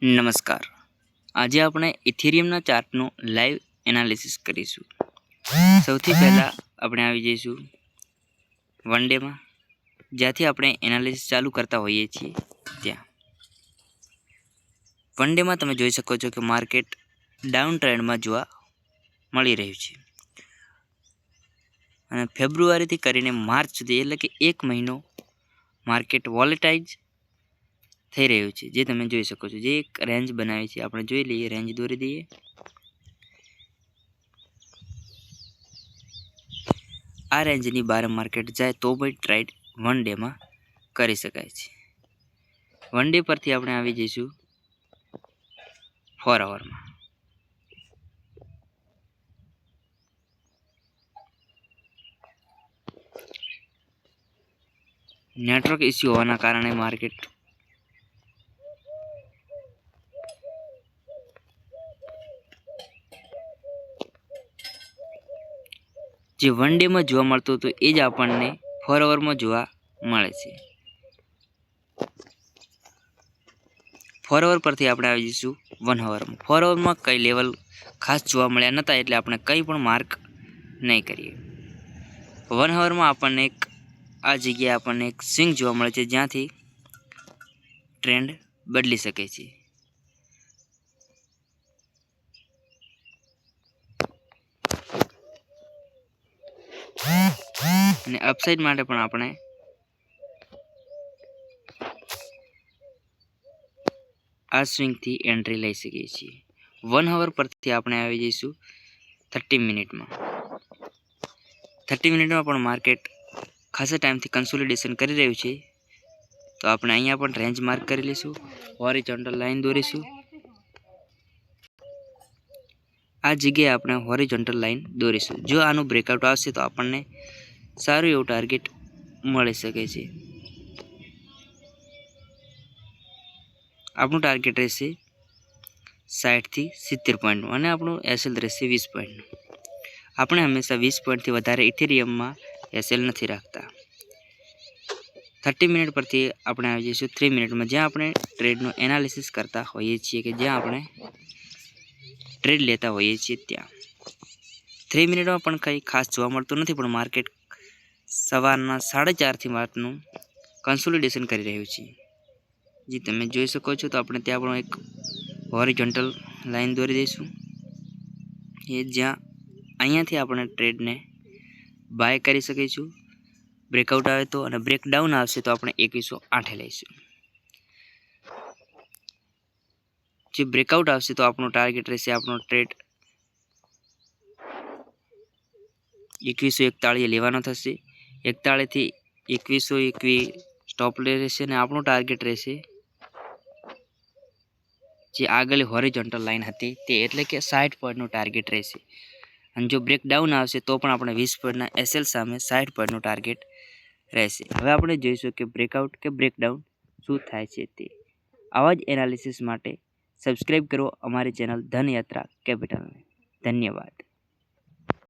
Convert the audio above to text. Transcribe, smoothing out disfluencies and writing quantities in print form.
નમસ્કાર. આજે આપણે ઇથેરિયમના ચાર્ટનું લાઈવ એનાલિસિસ કરીશું. સૌથી પહેલાં આપણે આવી જઈશું વન ડેમાં, જ્યાંથી આપણે એનાલિસિસ ચાલુ કરતા હોઈએ છીએ ત્યાં. વન ડેમાં તમે જોઈ શકો છો કે માર્કેટ ડાઉન ટ્રેન્ડમાં જોવા મળી રહ્યું છે. અને ફેબ્રુઆરીથી કરીને માર્ચ સુધી એટલે કે એક મહિનો માર્કેટ વોલેટાઇઝ થઈ રહ્યું છે, જે તમે જોઈ શકો છો. જે એક રેન્જ બનાવી છે, આપણે જોઈ લઈએ, રેન્જ દોરી દઈએ. આ રેન્જની બહાર માર્કેટ જાય તો પણ ટ્રેડ વન ડેમાં કરી શકાય છે. વન ડે પરથી આપણે આવી જઈશું 4 અવરમાં. નેટવર્ક ઇસ્યુ હોવાના કારણે માર્કેટ જે વન ડેમાં જોવા મળતું હતું એ જ આપણને 4 અવરમાં જોવા મળે છે. 4 અવર પરથી આપણે આવી જઈશું 1 અવરમાં. 4 અવરમાં કઈ લેવલ ખાસ જોવા મળ્યા નહોતા, એટલે આપણે કંઈ પણ માર્ક નહીં કરીએ. 1 અવરમાં આપણને આ જગ્યાએ આપણને એક સ્વિંગ જોવા મળે છે, જ્યાંથી ટ્રેન્ડ બદલી શકે છે. અને અપસાઇડ માટે પણ આપણે આ સ્વિંગથી એન્ટ્રી લઈ શકીએ છીએ. 1 અવર પરથી આપણે આવી જઈશું 30 મિનિટમાં. 30 મિનિટમાં પણ માર્કેટ ખાસા ટાઈમથી કન્સોલિડેશન કરી રહ્યું છે, તો આપણે અહીંયા પણ રેન્જ માર્ક કરી લઈશું, હોરિઝોન્ટલ લાઈન દોરીશું. આ જગ્યાએ આપણે હોરિઝોન્ટલ લાઈન દોરીશું. જો આનું બ્રેકઆઉટ આવશે તો આપણને સારું એવું ટાર્ગેટ મળી શકે છે. આપણું ટાર્ગેટ રહેશે 60 થી 70 પોઈન્ટનું, અને આપણું એસએલ રહેશે 20 પોઈન્ટનું. આપણે હંમેશા 20 પોઈન્ટથી વધારે ઇથેરિયમમાં એસએલ નથી રાખતા. 30 મિનિટ પરથી આપણે આવી જઈશું 3 મિનિટમાં, જ્યાં આપણે ટ્રેડનું એનાલિસિસ કરતા હોઈએ છીએ, કે જ્યાં આપણે ટ્રેડ લેતા હોઈએ છીએ ત્યાં. 3 મિનિટમાં પણ કંઈ ખાસ જોવા મળતું નથી, પણ માર્કેટ સવારના 4:30થી વાતનું કન્સોલિડેશન કરી રહ્યું છે, જે તમે જોઈ શકો છો. તો આપણે ત્યાં પણ એક હોરિઝોન્ટલ લાઈન દોરી દઈશું, એ જ્યાં અહીંયાથી આપણે ટ્રેડને બાય કરી શકીશું. બ્રેકઆઉટ આવે તો, અને બ્રેકડાઉન આવશે તો આપણે 2108 લઈશું. જે બ્રેકઆઉટ આવશે તો આપણો ટાર્ગેટ રહેશે, આપણો ટ્રેડ 2141 લેવાનો થશે. 41 થી 2121 સ્ટોપ રહેશે, અને આપણું ટાર્ગેટ રહેશે જે આગળ હોરિઝોન્ટલ લાઈન હતી તે, એટલે કે 60 પોઈન્ટનું ટાર્ગેટ રહેશે. અને જો બ્રેકડાઉન આવશે તો પણ આપણે 20 પોઈન્ટના એસએલ સામે 60 પોઈન્ટનું ટાર્ગેટ રહેશે. હવે આપણે જોઈશું કે બ્રેકઆઉટ કે બ્રેકડાઉન શું થાય છે તે. આવા જ એનાલિસિસ માટે સબસ્ક્રાઈબ કરો અમારી ચેનલ ધનયાત્રા કેપિટલને. ધન્યવાદ.